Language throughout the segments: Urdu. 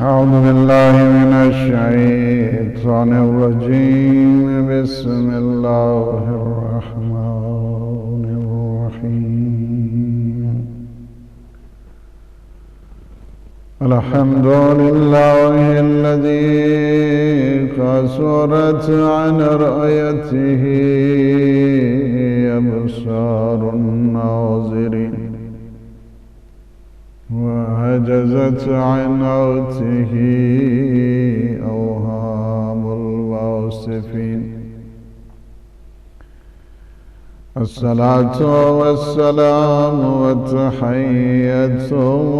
أعوذ بالله من الشيطان الرجيم. بسم الله الرحمن الرحيم. الحمد لله الذي قصرت عن رؤيته أبصار الناظرين وعجزت عن عوته أوهام الواصفين. الصلاة والسلام والتحية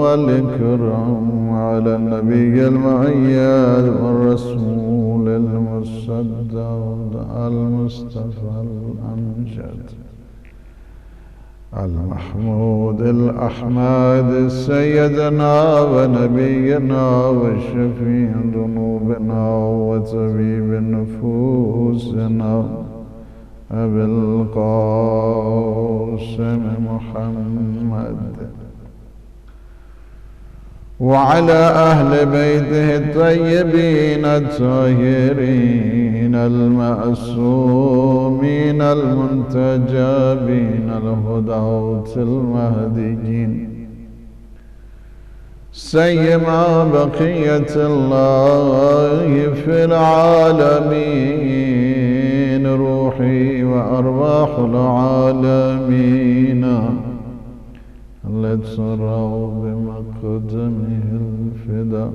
والإكرام على النبي المؤيد والرسول المصدق المصطفى الأمجد المحمود الأحمد سيدنا ونبينا وشفيع ذنوبنا وطبيب نفوسنا أبي القاسم محمد وعلى أهل بيته الطيبين الطاهرين المعصومين المنتجبين الهداة المهديين سيما بقية الله في العالمين روحي وأرواح العالمين لتروا بمقدمه الفداء.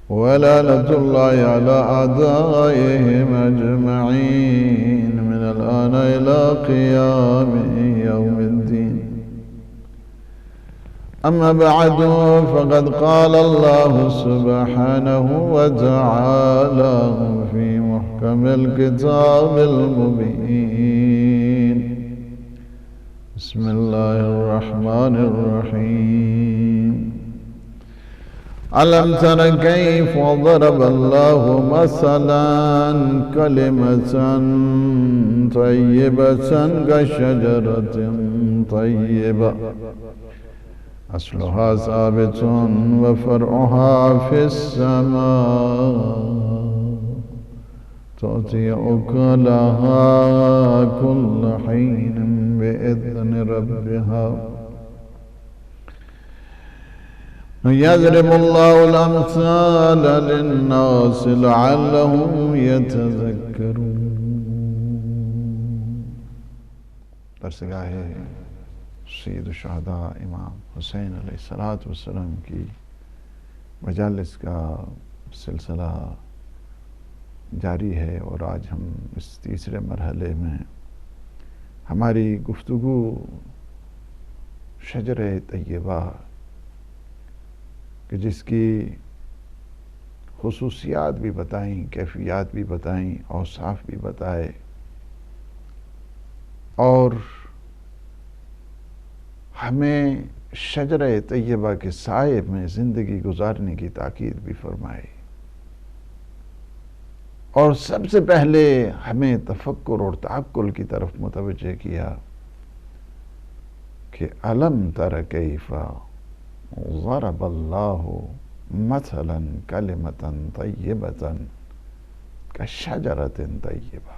ولعنة الله على أعدائهم أجمعين من الآن إلى قيام يوم الدين. أما بعد فقد قال الله سبحانه وتعالى في محكم الكتاب المبين. بسم الله الرحمن الرحيم. ألم تر كيف ضرب الله مثلا كلمة طيبة كشجرة طيبة أصلها ثابت وفرعها في السماء تؤتي أكلها كل حين بإذن ربها. يضرب الله الأمثال للناس لعلهم يتذكرون. درسگاہ سید الشہداء امام حسین علیہ السلام کی مجالس کا سلسلہ جاری ہے، اور آج ہم اس تیسرے مرحلے میں ہماری گفتگو شجر طیبہ کہ جس کی خصوصیات بھی بتائیں، کیفیات بھی بتائیں، اوصاف بھی بتائے، اور ہمیں شجر طیبہ کے سائے میں زندگی گزارنے کی تاکید بھی فرمائے، اور سب سے پہلے ہمیں تفکر اور تعقل کی طرف متوجہ کیا کہ علم تر کیف ضرب اللہ مثلا کلمۃ طیبۃ کشجرۃ طیبہ.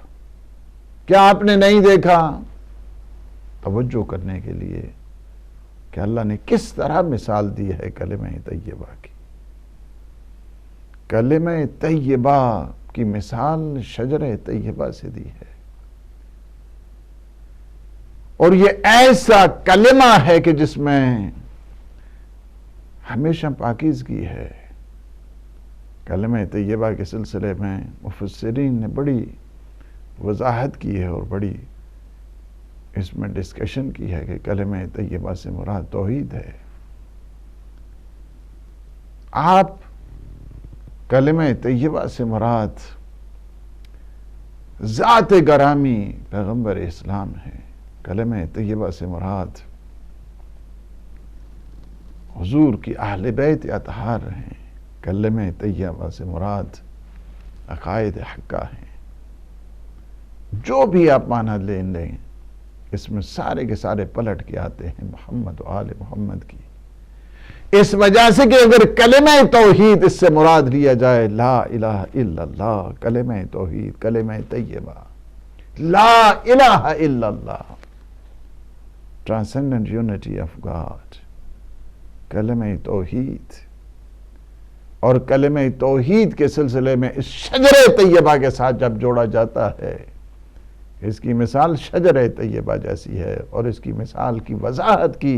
کیا آپ نے نہیں دیکھا؟ توجہ کرنے کے لیے کہ اللہ نے کس طرح مثال دی ہے کلمہ طیبہ کی. کلمہ طیبہ کی مثال شجر طیبہ سے دی ہے، اور یہ ایسا کلمہ ہے کہ جس میں ہمیشہ پاکیزگی ہے. کلمہ طیبہ کے سلسلے میں مفسرین نے بڑی وضاحت کی ہے اور بڑی اس میں ڈسکشن کی ہے کہ کلمہ طیبہ سے مراد توحید ہے. آپ کلمہ طیبہ سے مراد ذات گرامی پیغمبر اسلام ہے. کلمہ طیبہ سے مراد حضور کی اہل بیت اطہار ہیں. کلمہ طیبہ سے مراد عقائد حقہ ہیں. جو بھی آپ معنی لیں اس میں سارے کے سارے پلٹ کے آتے ہیں محمد و آل محمد کی. اس وجہ سے کہ اگر کلمہ توحید اس سے مراد لیا جائے، لا الہ الا اللہ، کلمہ توحید، کلمہ طیبہ، لا الہ الا اللہ، ٹرانسینڈنٹ یونٹی آف گاڈ، کلمہ توحید، اور کلمہ توحید کے سلسلے میں اس شجر طیبہ کے ساتھ جب جوڑا جاتا ہے، اس کی مثال شجر طیبہ جیسی ہے، اور اس کی مثال کی وضاحت کی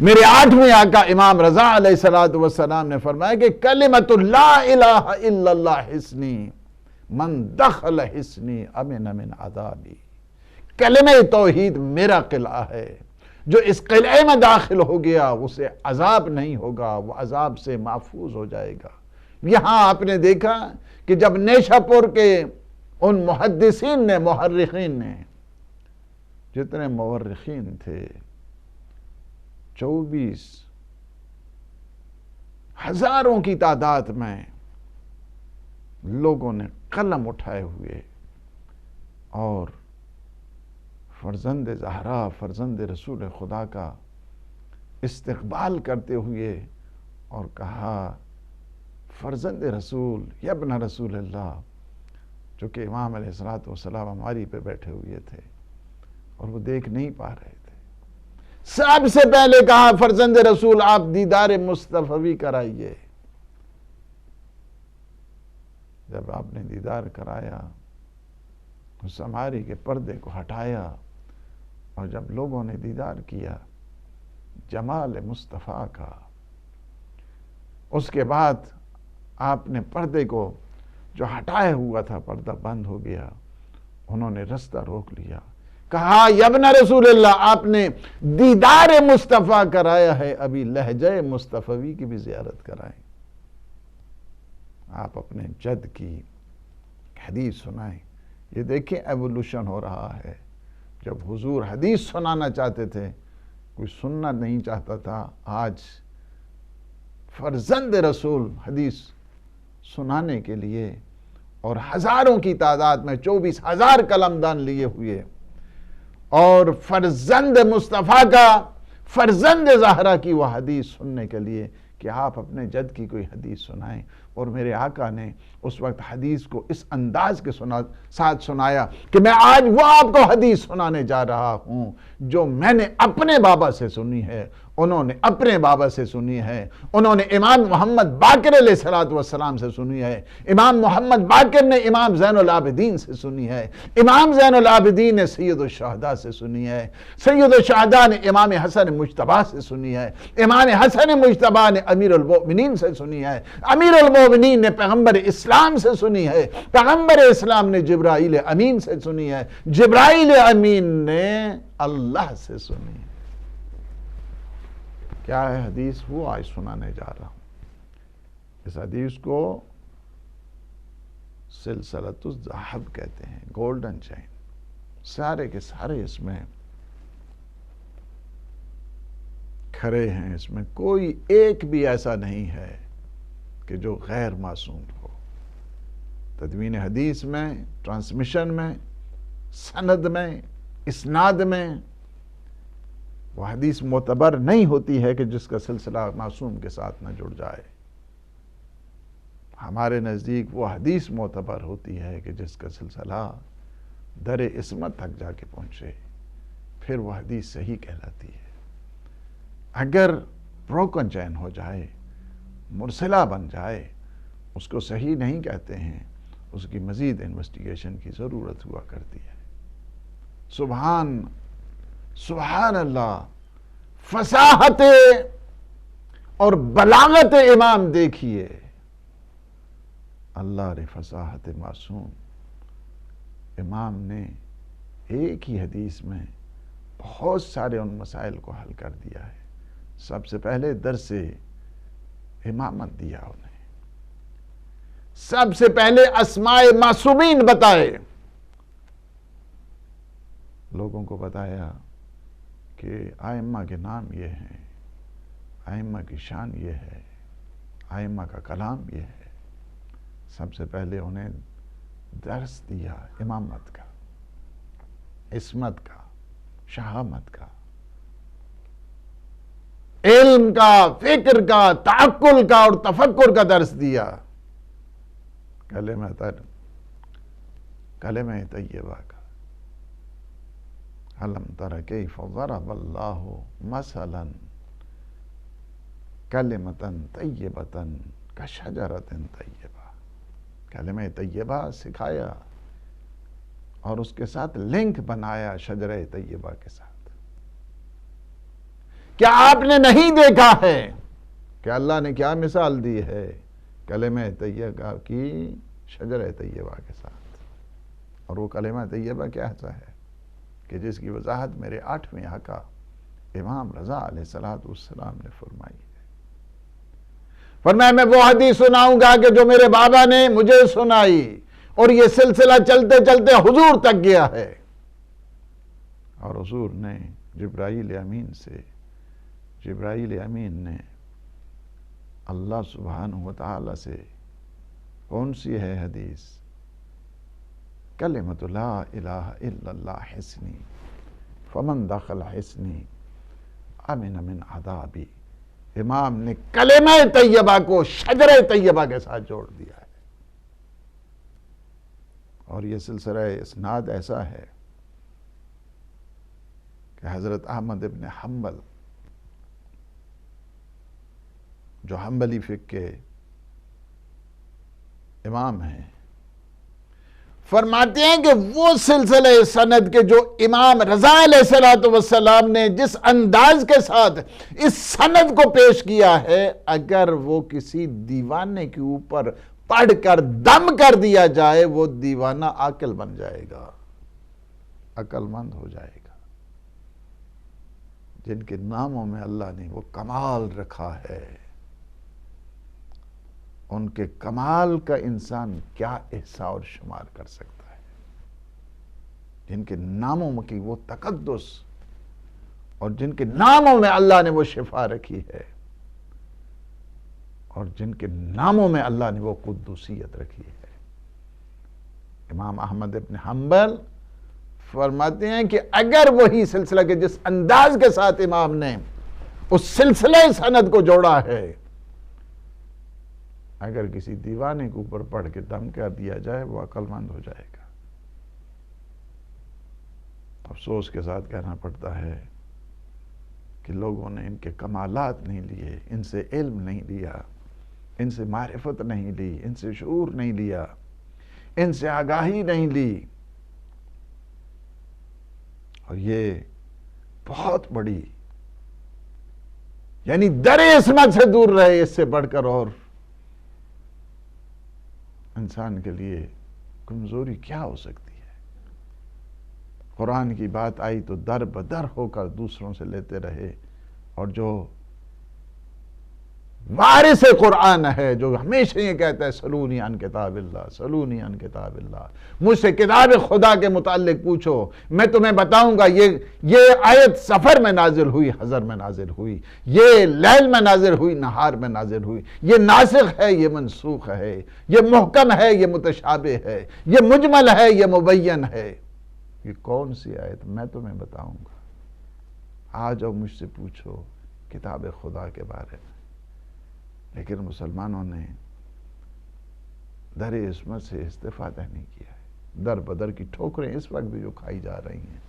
میرے 8ویں آقا امام رضا علیہ السلام نے فرمایا کہ کلمۃ لا الہ الا اللہ حسنی من دخل حسنی امن من عذابی، کلمہ توحید میرا قلعہ ہے، جو اس قلعے میں داخل ہو گیا اسے عذاب نہیں ہوگا، وہ عذاب سے محفوظ ہو جائے گا۔ یہاں آپ نے دیکھا کہ جب نیشا پور کے ان محدثین نے، محرخین نے، جتنے مورخین تھے، 24 ہزاروں کی تعداد میں لوگوں نے قلم اٹھائے ہوئے اور فرزند زہرا، فرزند رسول خدا کا استقبال کرتے ہوئے اور کہا، فرزند رسول، یا ابن رسول اللہ، جو کہ امام علیہ السلام ہماری پہ بیٹھے ہوئے تھے اور وہ دیکھ نہیں پا رہے تھے، سب سے پہلے کہا، فرزند رسول آپ دیدار مصطفی کرائیے۔ جب آپ نے دیدار کرایا، اس ہماری کے پردے کو ہٹایا، اور جب لوگوں نے دیدار کیا جمال مصطفیٰ کا، اس کے بعد آپ نے پردے کو جو ہٹایا ہوا تھا، پردہ بند ہو گیا، انہوں نے رستہ روک لیا، کہا، یا ابن رسول اللہ، آپ نے دیدار مصطفیٰ کرایا ہے، ابھی لہجہ مصطفی کی بھی زیارت کرائیں، آپ اپنے جد کی حدیث سنائیں۔ یہ دیکھیں ایوولوشن ہو رہا ہے، جب حضور حدیث سنانا چاہتے تھے کوئی سننا نہیں چاہتا تھا، آج فرزند رسول حدیث سنانے کے لیے اور ہزاروں کی تعداد میں 24,000 قلمدان لیے ہوئے، اور فرزند مصطفیٰ کا، فرزند زہرا کی وہ حدیث سننے کے لیے کہ آپ اپنے جد کی کوئی حدیث سنائیں، اور میرے آقا نے اس وقت حدیث کو اس انداز کے ساتھ سنایا کہ میں آج وہ آپ کو حدیث سنانے جا رہا ہوں جو میں نے اپنے بابا سے سنی ہے، انہوں نے اپنے بابا سے سنی ہے، انہوں نے امام محمد باقر علیہ السلام سے سنی ہے، امام محمد باقر نے امام زین العابدین سے سنی ہے، امام زین العابدین نے سید الشہداء سے سنی ہے، سید الشہداء نے امام حسن مجتبیٰ سے سنی ہے، امام حسن مجتبیٰ نے امیر المؤمنین سے سنی ہے، امیر المؤمنین نے پیغمبر اسلام سے سنی ہے، پیغمبر اسلام نے جبرائیل امین سے سنی ہے، جبرائیل امین نے اللہ سے سنی ہے۔ کیا ہے حدیث؟ وہ آج سنانے جا رہا ہوں۔ اس حدیث کو سلسلۃ الذہب کہتے ہیں، گولڈن چین، سارے کے سارے اس میں کھڑے ہیں، اس میں کوئی ایک بھی ایسا نہیں ہے کہ جو غیر معصوم ہو۔ تدوین حدیث میں، ٹرانسمیشن میں، سند میں، اسناد میں، وہ حدیث معتبر نہیں ہوتی ہے کہ جس کا سلسلہ معصوم کے ساتھ نہ جڑ جائے۔ ہمارے نزدیک وہ حدیث معتبر ہوتی ہے کہ جس کا سلسلہ در عصمت تک جا کے پہنچے، پھر وہ حدیث صحیح کہلاتی ہے۔ اگر بروکن چین ہو جائے، مرسلہ بن جائے، اس کو صحیح نہیں کہتے ہیں، اس کی مزید انویسٹیگیشن کی ضرورت ہوا کرتی ہے۔ سبحان اللہ، فصاحت اور بلاغت امام دیکھیے، اللہ رے فصاحت معصوم۔ امام نے ایک ہی حدیث میں بہت سارے ان مسائل کو حل کر دیا ہے۔ سب سے پہلے درس امامت دیا انہیں، سب سے پہلے اسماء معصومین بتائے، لوگوں کو بتایا کہ ائمہ کے نام یہ ہیں، ائمہ کی شان یہ ہے، ائمہ کا کلام یہ ہے۔ سب سے پہلے انہیں درس دیا امامت کا، عصمت کا، شہامت کا۔ علم کا، فکر کا، تعقل کا اور تفکر کا درس دیا، کلمہ طیبہ کا۔ الم تر کیف ضرب اللہ مثلا کلمۃ طیبۃ کشجرۃ طیبہ، کلمہ طیبہ سکھایا اور اس کے ساتھ لنک بنایا شجرہ طیبہ کے ساتھ۔ کیا آپ نے نہیں دیکھا ہے کہ اللہ نے کیا مثال دی ہے کلمہ طیبہ کی شجرہ طیبہ کے ساتھ؟ اور وہ کلمہ طیبہ کیا ہے کہ جس کی وضاحت میرے 8ویں آقا امام رضا علیہ السلام نے فرمائی ہے۔ فرمایا میں وہ حدیث سناؤں گا کہ جو میرے بابا نے مجھے سنائی، اور یہ سلسلہ چلتے چلتے حضور تک گیا ہے، اور حضور نے جبرائیل امین نے اللہ سبحانہ وتعالی سے کون سی ہے حدیث؟ کلمۃ لا الہ الا اللہ حسنی فمن دخل حسنی امن من عذابی۔ امام نے کلمہ طیبہ کو شجرہ طیبہ کے ساتھ جوڑ دیا ہے۔ اور یہ سلسلہ اسناد ایسا ہے کہ حضرت احمد ابن حنبل جو حنبلی فقہ کے امام ہیں، فرماتے ہیں کہ وہ سلسلہ سند کے جو امام رضا علیہ السلام نے جس انداز کے ساتھ اس سند کو پیش کیا ہے، اگر وہ کسی دیوانے کے اوپر پڑھ کر دم کر دیا جائے، وہ دیوانہ عاقل بن جائے گا، عقل مند ہو جائے گا۔ جن کے ناموں میں اللہ نے وہ کمال رکھا ہے، ان کے کمال کا انسان کیا احصاء اور شمار کر سکتا ہے؟ جن کے ناموں میں کی وہ تقدس اور جن کے ناموں میں اللہ نے وہ شفا رکھی ہے اور جن کے ناموں میں اللہ نے وہ قدوسیت رکھی ہے۔ امام احمد ابن حنبل فرماتے ہیں کہ اگر وہی سلسلہ کے جس انداز کے ساتھ امام نے اس سلسلہ سند کو جوڑا ہے، اگر کسی دیوانے کے اوپر پڑھ کے دم کر دیا جائے، وہ عقل مند ہو جائے گا۔ افسوس کے ساتھ کہنا پڑتا ہے کہ لوگوں نے ان کے کمالات نہیں لیے، ان سے علم نہیں لیا، ان سے معرفت نہیں لی، ان سے شعور نہیں لیا، ان سے آگاہی نہیں لی، اور یہ بہت بڑی یعنی در عصمت سے دور رہے، اس سے بڑھ کر اور انسان کے لیے کمزوری کیا ہو سکتی ہے؟ قرآن کی بات آئی تو در بدر ہو کر دوسروں سے لیتے رہے، اور جو وارث قرآن ہے، جو ہمیشہ یہ کہتا ہے سلونی عن کتاب اللہ، سلونی عن کتاب اللہ، مجھ سے کتاب خدا کے متعلق پوچھو، میں تمہیں بتاؤں گا یہ آیت سفر میں نازل ہوئی، حضر میں نازل ہوئی، یہ لیل میں نازل ہوئی، نہار میں نازل ہوئی، یہ ناسخ ہے، یہ منسوخ ہے، یہ محکم ہے، یہ متشابہ ہے، یہ مجمل ہے، یہ مبین ہے۔ یہ کون سی آیت؟ میں تمہیں بتاؤں گا، آ جاؤ مجھ سے پوچھو کتاب خدا کے بارے میں۔ لیکن مسلمانوں نے در عصمت سے استفادہ نہیں کیا ہے۔ در بدر کی ٹھوکریں اس وقت بھی جو کھائی جا رہی ہیں،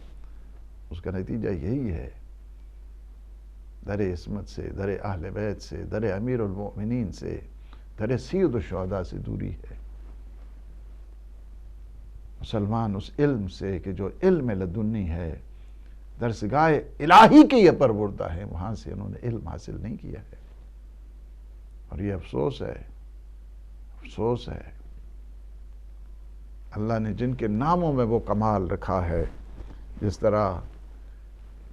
اس کا نتیجہ یہی ہے، در عصمت سے، در اہل بیت سے، در امیر المؤمنین سے، در سید الشہداء سے دوری ہے۔ مسلمان اس علم سے کہ جو علم لدنی ہے، درسگاہ الہی کے یہ پروردہ ہے، وہاں سے انہوں نے علم حاصل نہیں کیا ہے، اور یہ افسوس ہے، افسوس ہے۔ اللہ نے جن کے ناموں میں وہ کمال رکھا ہے، جس طرح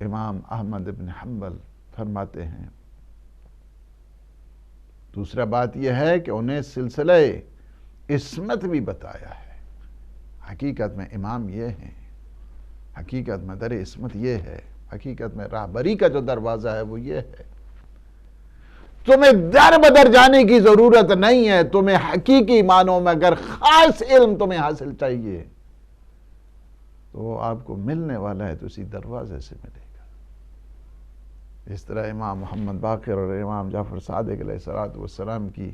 امام احمد ابن حنبل فرماتے ہیں۔ دوسرا بات یہ ہے کہ انہیں سلسلہ عصمت بھی بتایا ہے۔ حقیقت میں امام یہ ہیں، حقیقت میں در عصمت یہ ہے، حقیقت میں راہبری کا جو دروازہ ہے وہ یہ ہے۔ تمہیں در بدر جانے کی ضرورت نہیں ہے، تمہیں حقیقی معنوں میں اگر خاص علم تمہیں حاصل چاہیے تو وہ آپ کو ملنے والا ہے، تو اسی دروازے سے ملے گا۔ اس طرح امام محمد باقر اور امام جعفر صادق علیہ السلام کی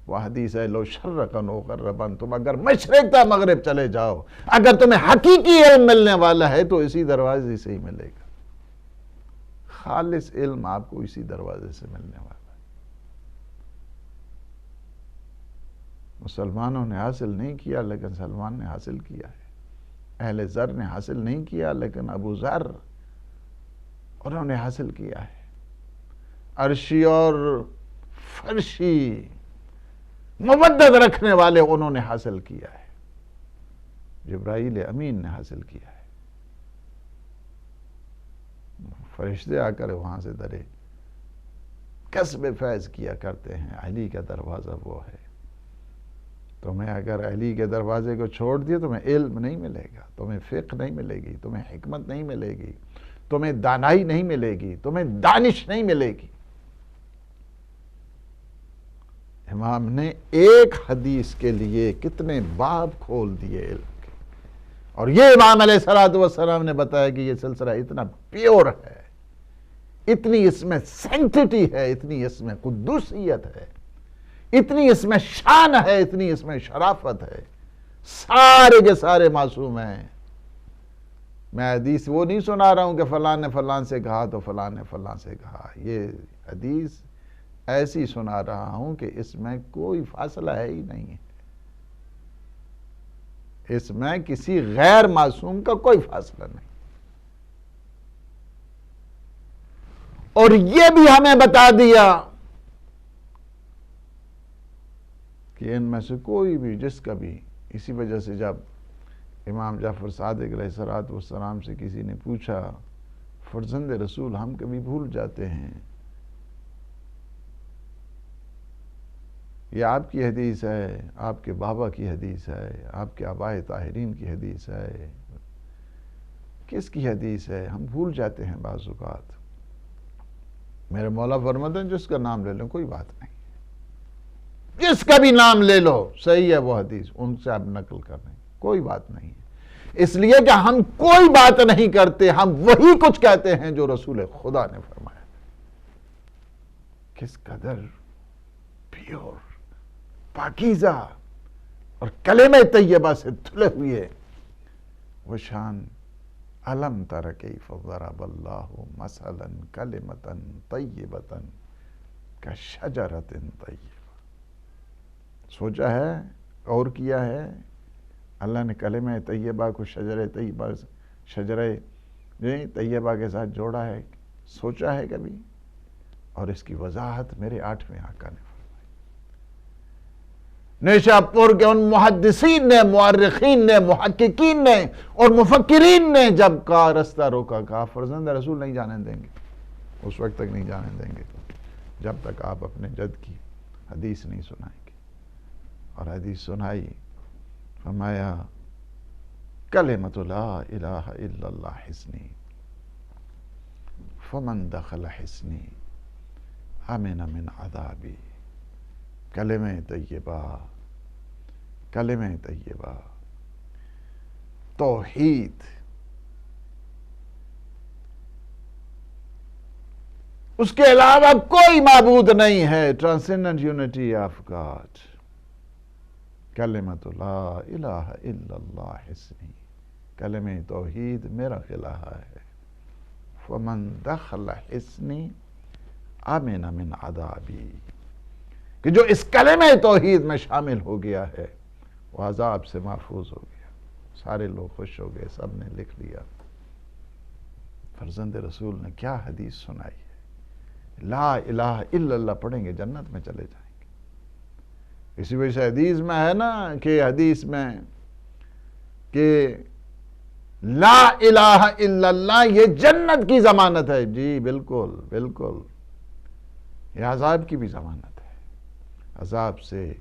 وہ حدیث ہے، لو شرقن و غربن، تم اگر مشرق تا مغرب چلے جاؤ، اگر تمہیں حقیقی علم ملنے والا ہے تو اسی دروازے سے ہی ملے گا. خالص علم آپ کو اسی دروازے سے ملنے والا ہے. مسلمانوں نے حاصل نہیں کیا لیکن سلمان نے حاصل کیا ہے. اہل ذر نے حاصل نہیں کیا لیکن ابو ذر انہوں نے حاصل کیا ہے. عرشی اور فرشی مودت رکھنے والے انہوں نے حاصل کیا ہے. جبرائیل امین نے حاصل کیا ہے. فرشتے آ کر وہاں سے درے کسب فیض کیا کرتے ہیں. علی کا دروازہ وہ ہے. تمہیں اگر علی کے دروازے کو چھوڑ دیا تمہیں علم نہیں ملے گا، تمہیں فقہ نہیں ملے گی، تمہیں حکمت نہیں ملے گی، تمہیں دانائی نہیں ملے گی، تمہیں دانش نہیں ملے گی. امام نے ایک حدیث کے لیے کتنے باب کھول دیے علم کے. اور یہ امام علیہ السلام نے بتایا کہ یہ سلسلہ اتنا پیور ہے، اتنی اس میں سینکٹیٹی ہے، اتنی اس میں قدوسیت ہے، اتنی اس میں شان ہے، اتنی اس میں شرافت ہے. سارے کے سارے معصوم ہیں. میں حدیث وہ نہیں سنا رہا ہوں کہ فلاں نے فلاں سے کہا تو فلاں نے فلاں سے کہا. یہ حدیث ایسی سنا رہا ہوں کہ اس میں کوئی فاصلہ ہے ہی نہیں ہے. اس میں کسی غیر معصوم کا کوئی فاصلہ نہیں. اور یہ بھی ہمیں بتا دیا کہ ان میں سے کوئی بھی جس کا بھی، اسی وجہ سے جب امام جعفر صادق علیہ السلام سے کسی نے پوچھا فرزند رسول ہم کبھی بھول جاتے ہیں، یہ آپ کی حدیث ہے، آپ کے بابا کی حدیث ہے، آپ کے آبائے طاہرین کی حدیث ہے، کس کی حدیث ہے؟ ہم بھول جاتے ہیں بعض اوقات. میرے مولا فرماتے ہیں جس کا نام لے لو کوئی بات نہیں، جس کا بھی نام لے لو صحیح ہے وہ حدیث، ان سے آپ نقل کر رہے ہیں کوئی بات نہیں ہے. اس لیے کہ ہم کوئی بات نہیں کرتے، ہم وہی کچھ کہتے ہیں جو رسول خدا نے فرمایا. کس قدر پیور، پاکیزہ اور کلمہ طیبہ سے دھلے ہوئے وہ شان. الم تر کیف ضرب اللہ مثلا کلمۃ طیبۃ کشجرۃ طیبہ. سوچا ہے اور کیا ہے؟ اللہ نے کلمہ طیبہ کو شجرہ طیبہ کے ساتھ جوڑا ہے. سوچا ہے کبھی؟ اور اس کی وضاحت میرے 8ویں آقا نے فرمائی. نیشا پور کے ان محدثین نے، مورخین نے، محققین نے اور مفکرین نے جب کا رستہ روکا، کہا فرزند رسول نہیں جانے دیں گے، اس وقت تک نہیں جانے دیں گے جب تک آپ اپنے جد کی حدیث نہیں سنائیں گے. اور حدیث سنائی. فرمایا کلمۃ لا الہ الا اللہ حصنی فمن دخل حصنی امن من عذابی. کلمہ طیبہ، کلمہ طیبہ، توحید، اس کے علاوہ کوئی معبود نہیں ہے. Transcendent unity of God. کلمۃ لا الہ الا اللہ حصنی، کلمہ توحید میرا قلعہ ہے. فمن دخل حصنی امن من عذابی، کہ جو اس کلمہ توحید میں شامل ہو گیا ہے وہ عذاب سے محفوظ ہو گیا. سارے لوگ خوش ہو گئے، سب نے لکھ لیا. فرزند رسول نے کیا حدیث سنائی ہے. لا الہ الا اللہ پڑھیں گے جنت میں چلے جائیں گے. اسی وجہ سے حدیث میں ہے نا کہ حدیث میں کہ لا الہ الا اللہ یہ جنت کی ضمانت ہے. جی بالکل بالکل، یہ عذاب کی بھی ضمانت ہے، عذاب سے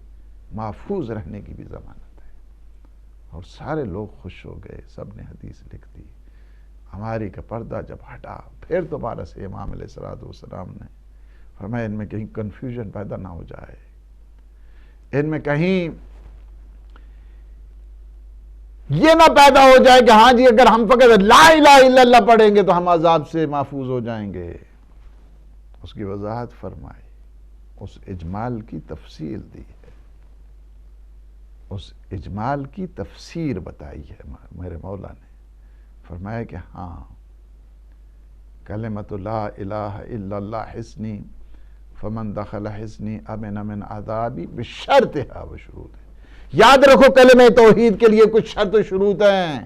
محفوظ رہنے کی بھی ضمانت ہے. اور سارے لوگ خوش ہو گئے، سب نے حدیث لکھ دی. ہماری کا پردہ جب ہٹا پھر دوبارہ سے امام علیہ السلام نے فرمایا ان میں کہیں کنفیوژن پیدا نہ ہو جائے، ان میں کہیں یہ نہ پیدا ہو جائے کہ ہاں جی اگر ہم فقط لا الہ الا اللہ پڑھیں گے تو ہم عذاب سے محفوظ ہو جائیں گے. اس کی وضاحت فرمائی، اس اجمال کی تفصیل دی ہے، اس اجمال کی تفسیر بتائی ہے میرے مولا نے۔ فرمایا کہ ہاں کلمۃ لا الہ الا اللہ حصنی فمن دخل حصنی امن من عذابی بشرطہا و شروط۔ یاد رکھو کلمہ توحید کے لیے کچھ شرط و شروط ہیں،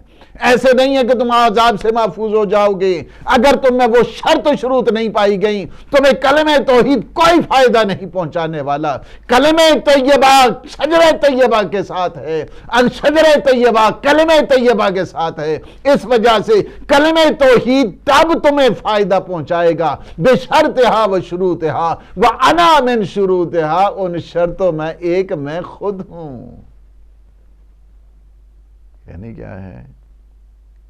ایسے نہیں ہے کہ تم عذاب سے محفوظ ہو جاؤ گے۔ اگر تم میں وہ شرط و شروط نہیں پائی گئیں تمہیں کلمہ توحید کوئی فائدہ نہیں پہنچانے والا۔ کلمہ طیبہ شجرہ طیبہ کے ساتھ ہے، شجرہ طیبہ کلمہ طیبہ کے ساتھ ہے، اس وجہ سے کلمہ توحید تب تمہیں فائدہ پہنچائے گا بشرطہا و شروطہا وانا من شروطہا، ان شرطوں میں ایک میں خود ہوں۔ یعنی کیا ہے،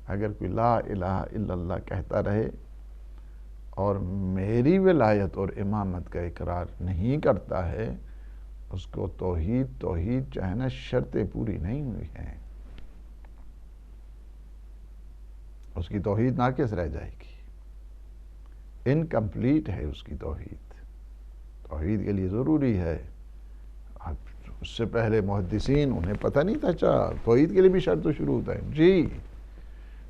اگر کوئی لا الہ الا اللہ کہتا رہے اور میری ولایت اور امامت کا اقرار نہیں کرتا ہے، اس کو توحید جو ہے نا شرطیں پوری نہیں ہوئی ہیں، اس کی توحید ناقص رہ جائے گی، انکمپلیٹ ہے اس کی توحید۔ توحید کے لیے ضروری ہے، اس سے پہلے محدثین انہیں پتہ نہیں تھا، توحید کے لیے بھی شرط و شروط ہیں جی،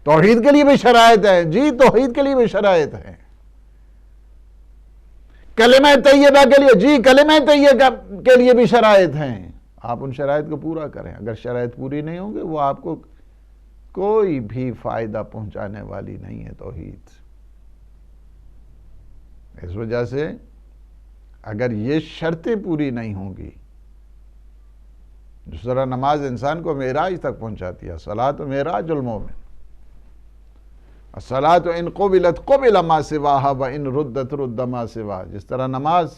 توحید کے لیے بھی شرائط ہیں جی، توحید کے لیے بھی شرائط ہیں، کلمہ طیبہ کے لیے جی، کلمہ طیبہ کے لیے بھی شرائط ہیں، آپ ان شرائط کو پورا کریں۔ اگر شرائط پوری نہیں ہوں گے وہ آپ کو کوئی بھی فائدہ پہنچانے والی نہیں ہے توحید۔ اس وجہ سے اگر یہ شرطیں پوری نہیں ہوں گی، جس طرح نماز انسان کو معراج تک پہنچاتی ہے، الصلاۃ معراج المومن، الصلاۃ ان قبلت قبل ما سواہا وان ردت رد ما سوا، جس طرح نماز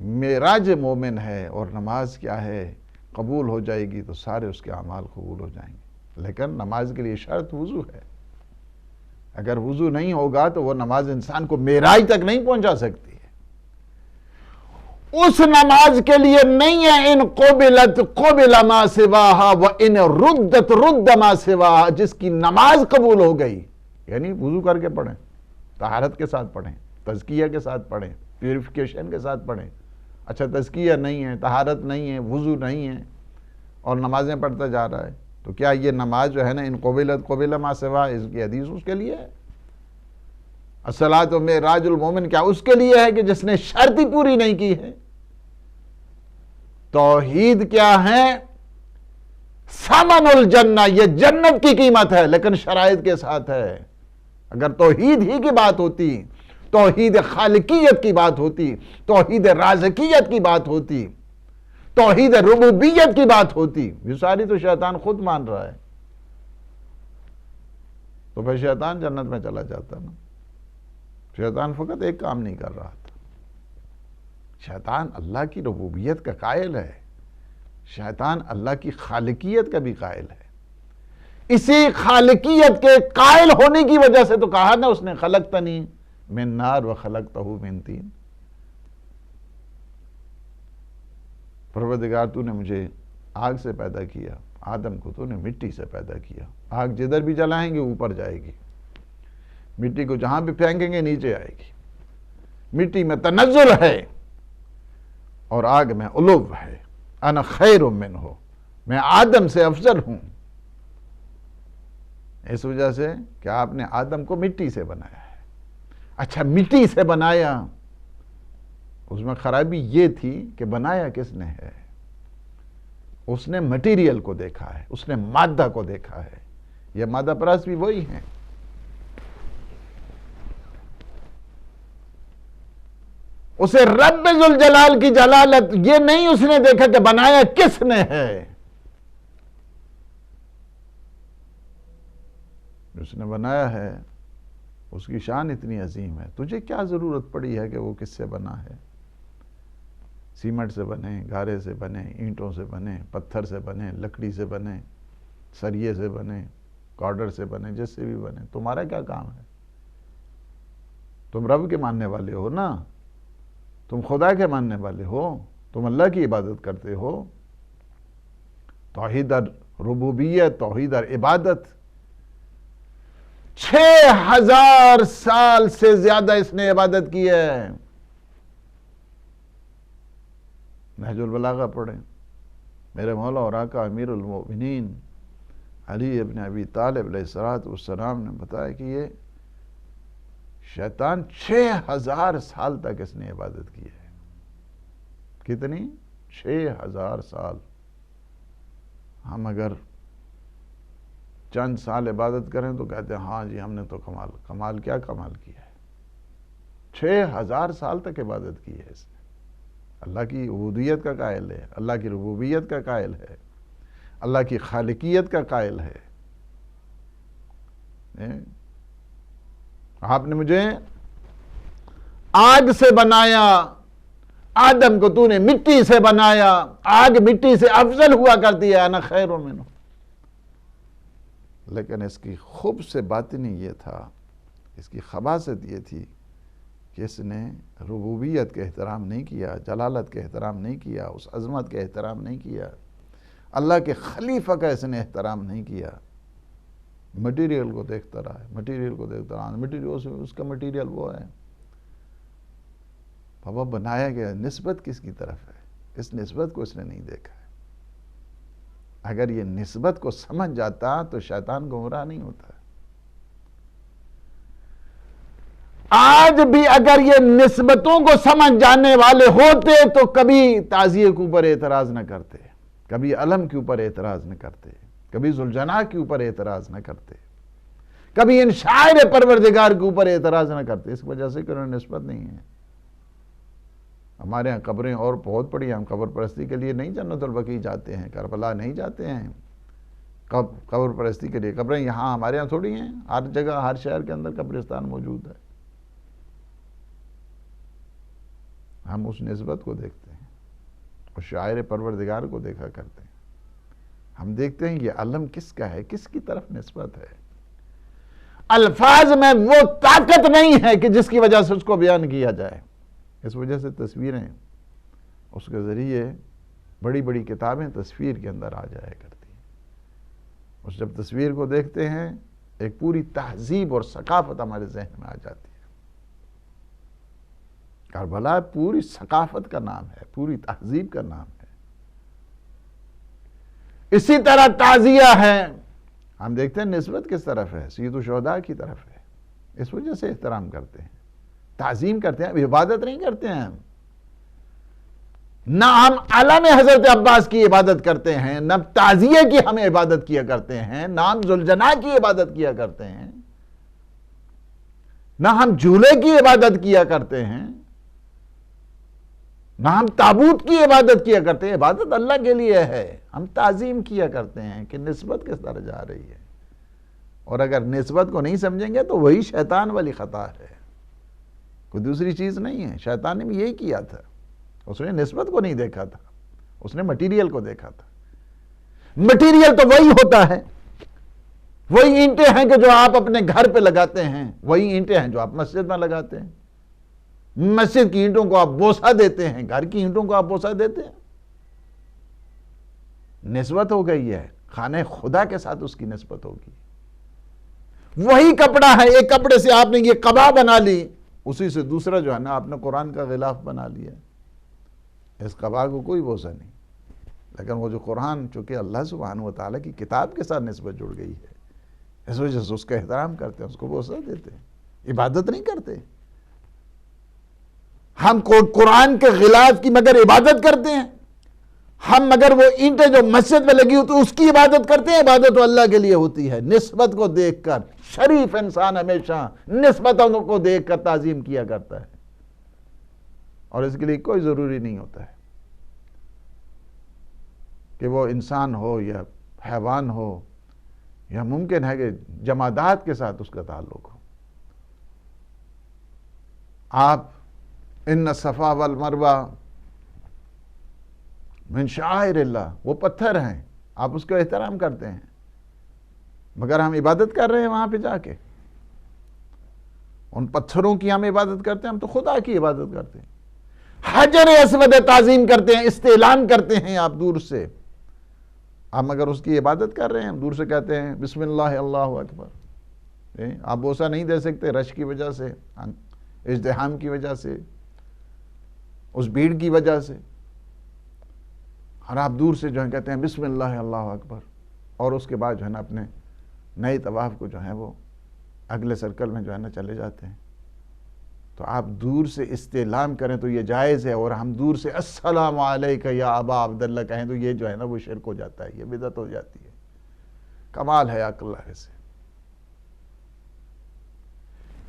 معراج مومن ہے اور نماز کیا ہے قبول ہو جائے گی تو سارے اس کے اعمال قبول ہو جائیں گے، لیکن نماز کے لیے شرط وضو ہے۔ اگر وضو نہیں ہوگا تو وہ نماز انسان کو معراج تک نہیں پہنچا سکتی ہے۔ اس نماز کے لیے نہیں ہے ان قبلت قبل ما سواہا وان ردت رد ما سواہا، جس کی نماز قبول ہو گئی، یعنی وضو کر کے پڑھیں، طہارت کے ساتھ پڑھیں، تزکیہ کے ساتھ پڑھیں، پیوریفیکیشن کے ساتھ پڑھیں۔ اچھا تزکیہ نہیں ہے، طہارت نہیں ہے، وضو نہیں ہے اور نمازیں پڑھتا جا رہا ہے، تو کیا یہ نماز جو ہے نا ان قبلت قبل ما سوا، اس کی حدیث اس کے لیے ہے؟ الصلاۃ معراج المومن کیا اس کے لیے ہے کہ جس نے شرط ہی پوری نہیں کی ہے؟ توحید کیا ہے؟ ثمن الجنہ، یہ جنت کی قیمت ہے لیکن شرائط کے ساتھ ہے۔ اگر توحید ہی کی بات ہوتی، توحید خالقیت کی بات ہوتی، توحید رازقیت کی بات ہوتی، توحید ربوبیت کی بات ہوتی، یہ ساری تو شیطان خود مان رہا ہے، تو پھر شیطان جنت میں چلا جاتا نا۔ شیطان فقط ایک کام نہیں کر رہا تھا، شیطان اللہ کی ربوبیت کا قائل ہے، شیطان اللہ کی خالقیت کا بھی قائل ہے۔ اسی خالقیت کے قائل ہونے کی وجہ سے تو کہا نا اس نے خلقتنی من نار و خلقتہ من طین، پروردگار تو نے مجھے آگ سے پیدا کیا، آدم کو تو نے مٹی سے پیدا کیا، آگ جدھر بھی جلائیں گے اوپر جائے گی، مٹی کو جہاں بھی پھینکیں گے نیچے آئے گی، مٹی میں تنزل ہے اور آگ میں علو ہے، انا خیر منہ، میں آدم سے افضل ہوں۔ اس وجہ سے کہ آپ نے آدم کو مٹی سے بنایا ہے۔ اچھا مٹی سے بنایا، اس میں خرابی یہ تھی کہ بنایا کس نے ہے؟ اس نے مٹیریل کو دیکھا ہے، اس نے مادہ کو دیکھا ہے۔ یہ مادہ پرست بھی وہی ہیں، اسے رب ذوالجلال کی جلالت یہ نہیں اس نے دیکھا کہ بنایا کس نے ہے، اس نے بنایا ہے اس کی شان اتنی عظیم ہے، تجھے کیا ضرورت پڑی ہے کہ وہ کس سے بنا ہے؟ سیمنٹ سے بنے، گارے سے بنے، اینٹوں سے بنے، پتھر سے بنے، لکڑی سے بنے، سریے سے بنے، کارڈر سے بنے، جس سے بھی بنے، تمہارا کیا کام ہے؟ تم رب کے ماننے والے ہو نا، تم خدا کے ماننے والے ہو، تم اللہ کی عبادت کرتے ہو۔ توحید ربوبیت، توحید عبادت، 6,000 سال سے زیادہ اس نے عبادت کی ہے۔ نہج البلاغہ پڑھیں، میرے مولا اور آقا امیر المؤمنین علی ابن ابی طالب علیہ السلام نے بتایا کہ یہ شیطان 6,000 سال تک اس نے عبادت کی ہے۔ کتنی؟ 6,000 سال۔ ہم اگر چند سال عبادت کریں تو کہتے ہیں ہاں جی ہم نے تو کمال کیا کمال کیا ہے۔ 6,000 سال تک عبادت کی ہے اس نے۔ اللہ کی عبودیت کا قائل ہے، اللہ کی ربوبیت کا قائل ہے، اللہ کی خالقیت کا قائل ہے۔ آپ نے مجھے آگ سے بنایا، آدم کو تو نے مٹی سے بنایا، آگ مٹی سے افضل ہوا کرتی ہے، انا خیر منہ۔ لیکن اس کی خوب سے باطنی یہ تھا، اس کی خباثت یہ تھی کہ اس نے ربوبیت کے احترام نہیں کیا، جلالت کے احترام نہیں کیا، اس عظمت کے احترام نہیں کیا، اللہ کے خلیفہ کا اس نے احترام نہیں کیا۔ مٹیریل کو دیکھتا رہا ہے، مٹیریل کو دیکھتا رہا ہے، اس کا مٹیریل وہ ہے۔ بابا بنایا گیا، نسبت کس کی طرف ہے؟ اس نسبت کو اس نے نہیں دیکھا ہے۔ اگر یہ نسبت کو سمجھ جاتا تو شیطان گمراہ نہیں ہوتا۔ آج بھی اگر یہ نسبتوں کو سمجھ جانے والے ہوتے تو کبھی تعزیے کے اوپر اعتراض نہ کرتے، کبھی علم کے اوپر اعتراض نہ کرتے، کبھی ذوالجناح کے اوپر اعتراض نہ کرتے، کبھی ان شاعر پروردگار کے اوپر اعتراض نہ کرتے۔ اس وجہ سے کہ انہیں نسبت نہیں ہے۔ ہمارے ہاں قبریں اور بہت پڑی ہیں، ہم قبر پرستی کے لیے نہیں جنت البقیع جاتے ہیں، کربلا نہیں جاتے ہیں قبر پرستی کے لیے۔ قبریں یہاں ہمارے ہاں تھوڑی ہیں، ہر جگہ ہر شہر کے اندر قبرستان موجود ہے۔ ہم اس نسبت کو دیکھتے ہیں، اس شاعر پروردگار کو دیکھا کرتے ہیں۔ ہم دیکھتے ہیں یہ علم کس کا ہے، کس کی طرف نسبت ہے۔ الفاظ میں وہ طاقت نہیں ہے کہ جس کی وجہ سے اس کو بیان کیا جائے۔ اس وجہ سے تصویریں، اس کے ذریعے بڑی بڑی کتابیں تصویر کے اندر آ جایا کرتی ہیں۔ اس جب تصویر کو دیکھتے ہیں ایک پوری تہذیب اور ثقافت ہمارے ذہن میں آ جاتی ہے۔ کربلا پوری ثقافت کا نام ہے، پوری تہذیب کا نام ہے۔ اسی طرح تعزیہ ہے، ہم دیکھتے ہیں نسبت کس طرف ہے، سید الشہداء کی طرف ہے۔ اس وجہ سے احترام کرتے ہیں، تعظیم کرتے ہیں، عبادت نہیں کرتے ہیں۔ نہ ہم علم حضرت عباس کی عبادت کرتے ہیں، نہ تعزیے کی ہم عبادت کیا کرتے ہیں، نہ ہم ذوالجناح کی عبادت کیا کرتے ہیں، نہ ہم جھولے کی عبادت کیا کرتے ہیں، نہ ہم تابوت کی عبادت کیا کرتے ہیں۔ عبادت اللہ کے لیے ہے، ہم تعظیم کیا کرتے ہیں کہ نسبت کس طرح جا رہی ہے۔ اور اگر نسبت کو نہیں سمجھیں گے تو وہی شیطان والی خطا ہے، کوئی دوسری چیز نہیں ہے۔ شیطان نے بھی یہی کیا تھا، اس نے نسبت کو نہیں دیکھا تھا، اس نے مٹیریل کو دیکھا تھا۔ مٹیریل تو وہی ہوتا ہے، وہی اینٹیں ہیں کہ جو آپ اپنے گھر پہ لگاتے ہیں، وہی اینٹیں ہیں جو آپ مسجد میں لگاتے ہیں۔ مسجد کی اینٹوں کو آپ بوسہ دیتے ہیں، گھر کی اینٹوں کو آپ بوسہ دیتے ہیں۔ نسبت ہو گئی ہے، خانہ خدا کے ساتھ اس کی نسبت ہوگی۔ وہی کپڑا ہے، ایک کپڑے سے آپ نے یہ قبا بنا لی، اسی سے دوسرا جو ہے نا آپ نے قرآن کا غلاف بنا لیا۔ اس قبا کو کوئی بوسہ نہیں، لیکن وہ جو قرآن چونکہ اللہ سبحانہ وتعالی کی کتاب کے ساتھ نسبت جڑ گئی ہے، اس وجہ سے اس کا احترام کرتے ہیں، اس کو بوسہ دیتے ہیں، عبادت نہیں کرتے۔ ہم قرآن کے غلاف کی مگر عبادت کرتے ہیں، ہم مگر وہ اینٹیں جو مسجد میں لگی ہوتی ہیں اس کی عبادت کرتے ہیں۔ عبادت تو اللہ کے لیے ہوتی ہے۔ نسبت کو دیکھ کر شریف انسان ہمیشہ نسبتوں کو دیکھ کر تعظیم کیا کرتا ہے، اور اس کے لیے کوئی ضروری نہیں ہوتا ہے کہ وہ انسان ہو یا حیوان ہو، یا ممکن ہے کہ جمادات کے ساتھ اس کا تعلق ہو۔ آپ ان الصفا والمروہ من شعائر اللہ، وہ پتھر ہیں، آپ اس کا احترام کرتے ہیں، مگر ہم عبادت کر رہے ہیں وہاں پہ جا کے۔ ان پتھروں کی ہم عبادت کرتے ہیں، ہم تو خدا کی عبادت کرتے ہیں۔ حجر اسود تعظیم کرتے ہیں، استعلان کرتے ہیں آپ دور سے، آپ مگر اس کی عبادت کر رہے ہیں، ہم دور سے کہتے ہیں بسم اللہ اللہ اکبر۔ آپ بوسہ نہیں دے سکتے رش کی وجہ سے، ازدحام کی وجہ سے، اس بھیڑ کی وجہ سے، اور آپ دور سے جو ہے کہتے ہیں بسم اللہ اللہ اکبر، اور اس کے بعد جو ہے نا اپنے نئے طواف کو جو ہے وہ اگلے سرکل میں جو ہے نا چلے جاتے ہیں. تو آپ دور سے استعلام کریں تو یہ جائز ہے، اور ہم دور سے السلام علیکہ یا ابا عبداللہ کہیں تو یہ جو ہے نا وہ شرک ہو جاتا ہے، یہ بدعت ہو جاتی ہے. کمال ہے عقل اللہ سے.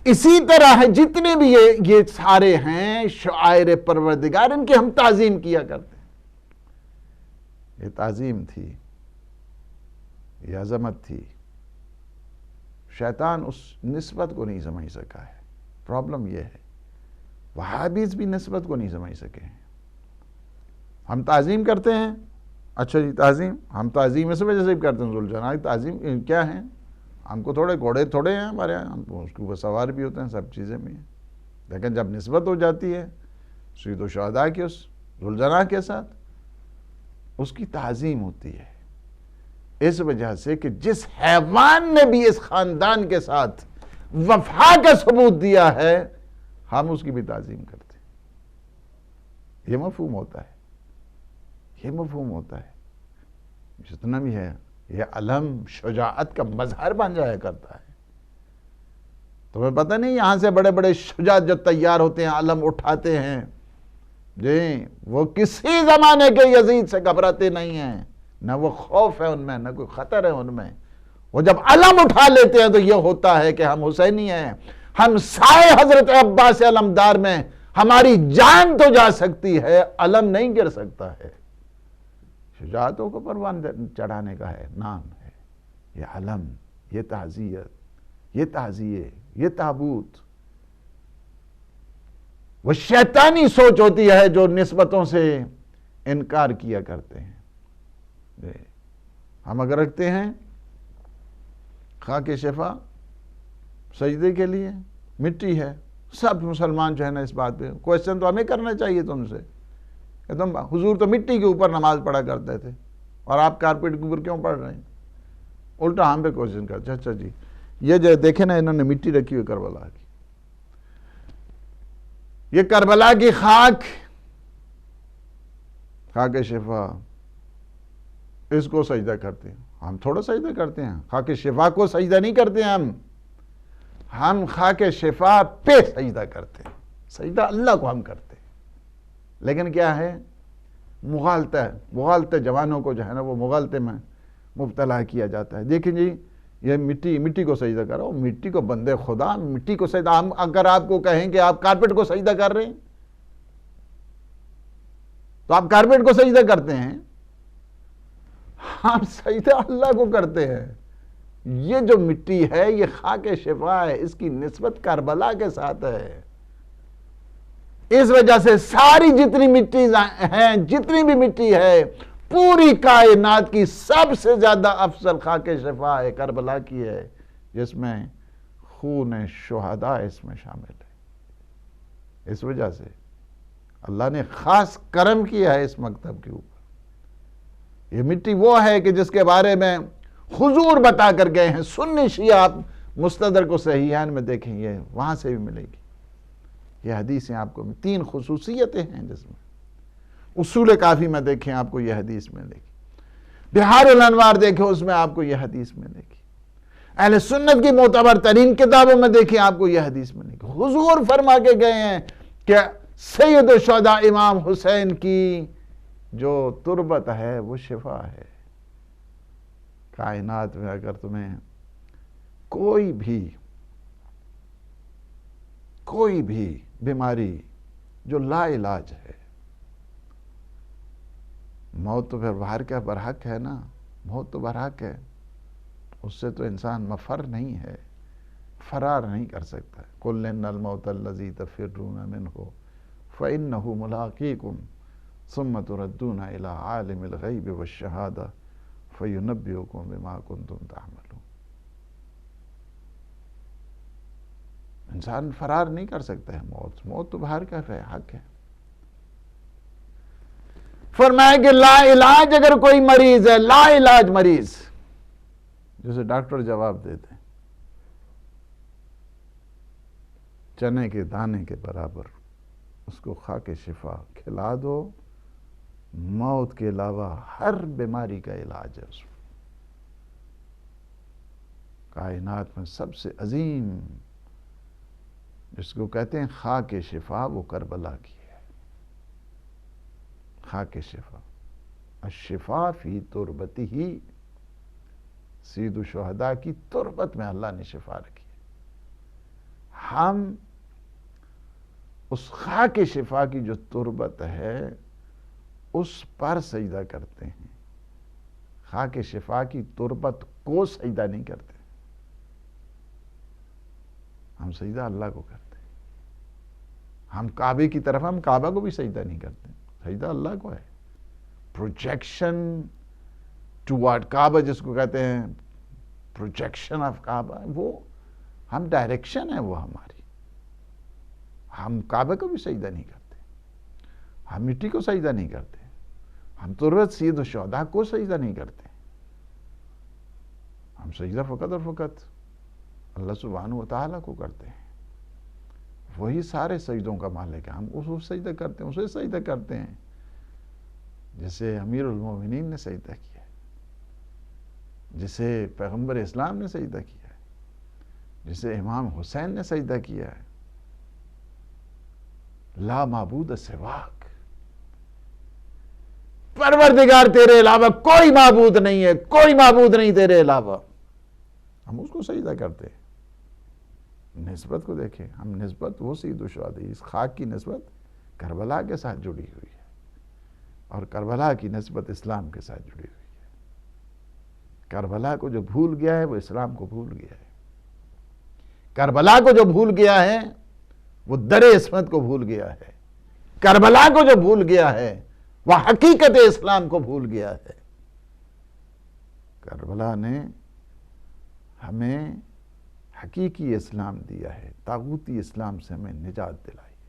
اسی طرح ہے جتنے بھی یہ سارے ہیں شعائر پروردگار، ان کی ہم تعظیم کیا کرتے ہیں. یہ تعظیم تھی، یہ عظمت تھی. شیطان اس نسبت کو نہیں سمجھ سکا ہے. پرابلم یہ ہے وہابیز بھی نسبت کو نہیں سمجھ سکے ہیں. ہم تعظیم کرتے ہیں، اچھا جی تعظیم، ہم تعظیم اس وجہ سے بھی کرتے ہیں ذوالجلال. تعظیم کیا ہے؟ ہم کو تھوڑے گھوڑے تھوڑے ہیں ہمارے یہاں، ہم اس کے اوپر سوار بھی ہوتے ہیں، سب چیزیں بھی ہیں. لیکن جب نسبت ہو جاتی ہے سید الشہداء کی اس ذوالجلال کے ساتھ، اس کی تعظیم ہوتی ہے. اس وجہ سے کہ جس حیوان نے بھی اس خاندان کے ساتھ وفا کا ثبوت دیا ہے، ہم اس کی بھی تعظیم کرتے ہیں. یہ مفہوم ہوتا ہے، یہ مفہوم ہوتا ہے. جتنا بھی ہے یہ علم شجاعت کا مظہر بن جایا کرتا ہے. تمہیں پتہ نہیں یہاں سے بڑے بڑے شجاع جو تیار ہوتے ہیں، علم اٹھاتے ہیں جی، وہ کسی زمانے کے یزید سے گھبراتے نہیں ہیں، نہ وہ خوف ہے ان میں، نہ کوئی خطر ہے ان میں. وہ جب علم اٹھا لیتے ہیں تو یہ ہوتا ہے کہ ہم حسینی ہیں، ہم سائے حضرت عباس علمدار میں ہماری جان تو جا سکتی ہے، علم نہیں گر سکتا ہے. شجاعتوں کو پروان چڑھانے کا ہے نام ہے یہ علم، یہ تعزیت، یہ تعزیے، یہ تابوت. وہ شیطانی سوچ ہوتی ہے جو نسبتوں سے انکار کیا کرتے ہیں. ہم اگر رکھتے ہیں خاک شفا سجدے کے لیے، مٹی ہے، سب مسلمان جو ہے نا اس بات پہ کوشچن تو ہمیں کرنا چاہیے تم سے کہ تم حضور تو مٹی کے اوپر نماز پڑھا کرتے تھے اور آپ کارپیٹ کے اوپر کیوں پڑھ رہے ہیں؟ الٹا ہم پہ کوشچن کرتے. اچھا جی یہ جو دیکھیں نا انہوں نے مٹی رکھی ہوئی کربلا کی، یہ کربلا کی خاک شفا، اس کو سجدہ کرتے ہیں. ہم تھوڑا سجدہ کرتے ہیں، خاک شفا کو سجدہ نہیں کرتے ہیں. ہم خاک شفا پہ سجدہ کرتے ہیں. سجدہ اللہ کو ہم کرتے ہیں. لیکن کیا ہے؟ مغالطہ جوانوں کو جو ہے نا وہ مغالطے میں مبتلا کیا جاتا ہے. دیکھیں جی یہ مٹی کو سجدہ کرو، مٹی کو بندے خدا مٹی کو سجدہ. ہم اگر آپ کو کہیں کہ آپ کارپیٹ کو سجدہ کر رہے ہیں تو آپ کارپیٹ کو سجدہ کرتے ہیں. ہم سجدہ اللہ کو کرتے ہیں. یہ جو مٹی ہے یہ خاک شفا ہے، اس کی نسبت کربلا کے ساتھ ہے. اس وجہ سے ساری جتنی مٹی ہیں، جتنی بھی مٹی ہے پوری کائنات کی سب سے زیادہ افضل خاک شفا ہے، کربلا کی ہے، جس میں خون شہداء اس میں شامل ہے. اس وجہ سے اللہ نے خاص کرم کیا ہے اس مکتب کے اوپر. یہ مٹی وہ ہے کہ جس کے بارے میں حضور بتا کر گئے ہیں. سنی شیعہ آپ مستدرک و صحیحین میں دیکھیں، یہ وہاں سے بھی ملے گی. یہ حدیثیں آپ کو 3 خصوصیتیں ہیں جس میں. اصول کافی میں دیکھیں آپ کو یہ حدیث ملے گی. بحار الانوار دیکھیں اس میں آپ کو یہ حدیث ملے گی. اہل سنت کی معتبر ترین کتابوں میں دیکھیں آپ کو یہ حدیث ملے گی. حضور فرما کے گئے ہیں کہ سید الشہداء امام حسین کی جو تربت ہے وہ شفا ہے. کائنات میں اگر تمہیں کوئی بھی بیماری جو لا علاج ہے، موت تو پھر باہر کا برحق ہے نا، موت تو برحق ہے، اس سے تو انسان مفر نہیں ہے، فرار نہیں کر سکتا. قُلْ إِنَّ الْمَوْتَ الَّذِي تَفِرُّونَ مِنْهُ فَإِنَّهُ مُلَاقِيكُمْ ثُمَّ تُرَدُّونَ إِلَىٰ عَالِمِ الْغَيْبِ وَالشَّهَادَةِ فَيُنَبِّئُكُم بِمَا كُنتُمْ تَعْمَلُونَ. انسان فرار نہیں کر سکتا ہے موت تو باہر کا حق ہے. فرمایا کہ لا علاج اگر کوئی مریض ہے، لا علاج مریض، جسے ڈاکٹر جواب دیتے ہیں چنے کے دانے کے برابر اس کو خاک شفا کھلا دو، موت کے علاوہ ہر بیماری کا علاج ہے اس میں۔ کائنات میں سب سے عظیم جس کو کہتے ہیں خاک شفا، وہ کربلا کی ہے۔ خاک شفا، الشفا فی تربتہ، سید الشہداء کی تربت میں اللہ نے شفا رکھی ہے۔ ہم اس خاک شفا کی جو تربت ہے اس پر سجدہ کرتے ہیں، خاک شفا کی تربت کو سجدہ نہیں کرتے، ہم سجدہ اللہ کو کرتے ہیں۔ ہم کعبے کی طرف، ہم کعبہ کو بھی سجدہ نہیں کرتے، سجدہ اللہ کو ہے۔ پروجیکشن ٹوارڈ کعبہ جس کو کہتے ہیں، پروجیکشن آف کعبہ، وہ ہم ڈائریکشن ہے وہ ہماری۔ ہم کعبہ کو بھی سجدہ نہیں کرتے، ہم مٹی کو سجدہ نہیں کرتے، ہم تربت سید الشہداء کو سجدہ نہیں کرتے، ہم سجدہ فقط اور فقط اللہ سبحانہ وتعالیٰ کو کرتے ہیں۔ وہی سارے سجدوں کا مالک ہے، ہم اس کو سجدہ کرتے ہیں، اسے سجدہ کرتے ہیں جسے امیر المومنین نے سجدہ کیا ہے، جسے پیغمبر اسلام نے سجدہ کیا ہے، جسے امام حسین نے سجدہ کیا ہے۔ لا معبود سواک، پروردگار تیرے علاوہ کوئی معبود نہیں ہے، کوئی معبود نہیں تیرے علاوہ، ہم اس کو سجدہ کرتے ہیں۔ نسبت کو دیکھیں، ہم نسبت وہ سید الشہداء، اس خاک کی نسبت کربلا کے ساتھ جڑی ہوئی ہے، اور کربلا کی نسبت اسلام کے ساتھ جڑی ہوئی ہے۔ کربلا کو جو بھول گیا ہے وہ اسلام کو بھول گیا ہے، کربلا کو جو بھول گیا ہے وہ در عصمت کو بھول گیا ہے، کربلا کو جو بھول گیا ہے وہ حقیقت اسلام کو بھول گیا ہے۔ کربلا نے ہمیں حقیقی اسلام دیا ہے، طاغوتی اسلام سے ہمیں نجات دلائی ہے،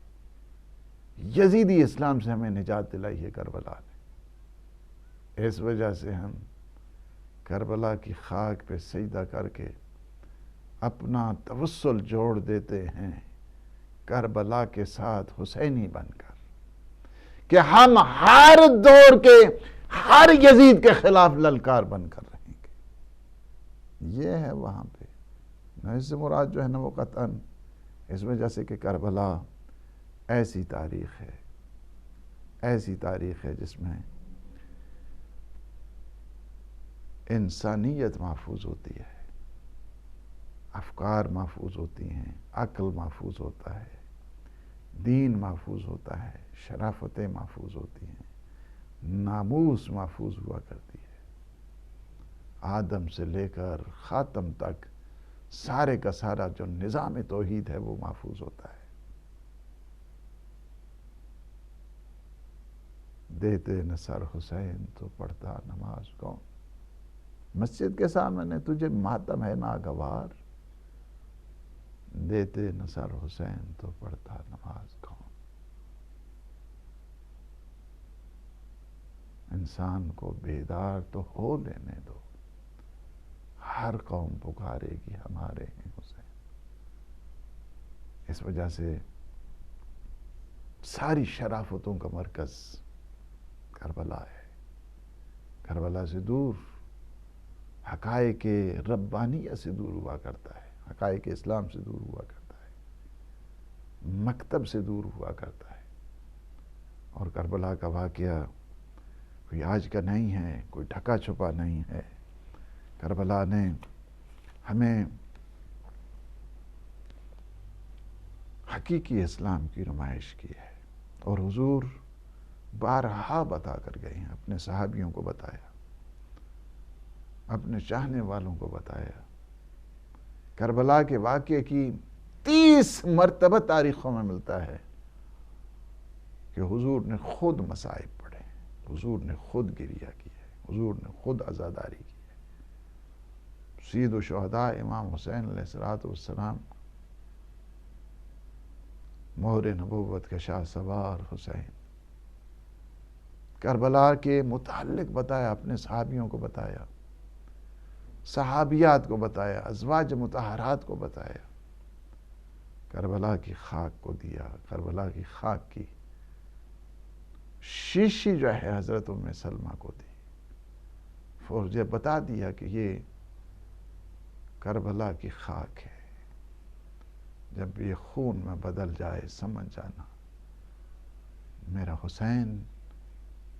یزیدی اسلام سے ہمیں نجات دلائی ہے کربلا نے۔ اس وجہ سے ہم کربلا کی خاک پہ سجدہ کر کے اپنا توسل جوڑ دیتے ہیں کربلا کے ساتھ حسینی بن کر، کہ ہم ہر دور کے ہر یزید کے خلاف للکار بن کر رہیں گے۔ یہ ہے وہاں پہ، نہ اس سے مراد جو ہے نا وہ قطعاً اس وجہ سے کہ کربلا ایسی تاریخ ہے، ایسی تاریخ ہے جس میں انسانیت محفوظ ہوتی ہے، افکار محفوظ ہوتی ہیں، عقل محفوظ ہوتا ہے، دین محفوظ ہوتا ہے، شرافتیں محفوظ ہوتی ہیں، ناموس محفوظ ہوا کرتی ہے۔ آدم سے لے کر خاتم تک سارے کا سارا جو نظام توحید ہے وہ محفوظ ہوتا ہے۔ دیتے نہ سر حسین تو پڑھتا نماز کون، مسجد کے سامنے تجھے ماتم ہے ناگوار، دیتے نہ سر حسین تو پڑھتا نماز کون۔ انسان کو بیدار تو ہو لینے دو، ہر قوم پکارے گی ہمارے ہیں حسین۔ اس وجہ سے ساری شرافتوں کا مرکز کربلا ہے۔ کربلا سے دور حقائق ربانیہ سے دور ہوا کرتا ہے، حقائق اسلام سے دور ہوا کرتا ہے، مکتب سے دور ہوا کرتا ہے۔ اور کربلا کا واقعہ کوئی آج کا نہیں ہے، کوئی ڈھکا چھپا نہیں ہے۔ کربلا نے ہمیں حقیقی اسلام کی نمائش کی ہے، اور حضور بارہا بتا کر گئے ہیں، اپنے صحابیوں کو بتایا، اپنے چاہنے والوں کو بتایا۔ کربلا کے واقعے کی 30 مرتبہ تاریخوں میں ملتا ہے کہ حضور نے خود مصائب پڑھے، حضور نے خود گریہ کی ہے، حضور نے خود عزاداری کی ہے۔ سید الشہداء امام حسین علیہ السلام، مہر نبوت کا شاہ سوار حسین، کربلا کے متعلق بتایا، اپنے صحابیوں کو بتایا، صحابیات کو بتایا، ازواج مطہرات کو بتایا، کربلا کی خاک کو دیا، کربلا کی خاک کی شیشی جو ہے حضرت ام سلمہ کو دی، اور یہ بتا دیا کہ یہ کربلا کی خاک ہے، جب یہ خون میں بدل جائے سمجھ جانا میرا حسین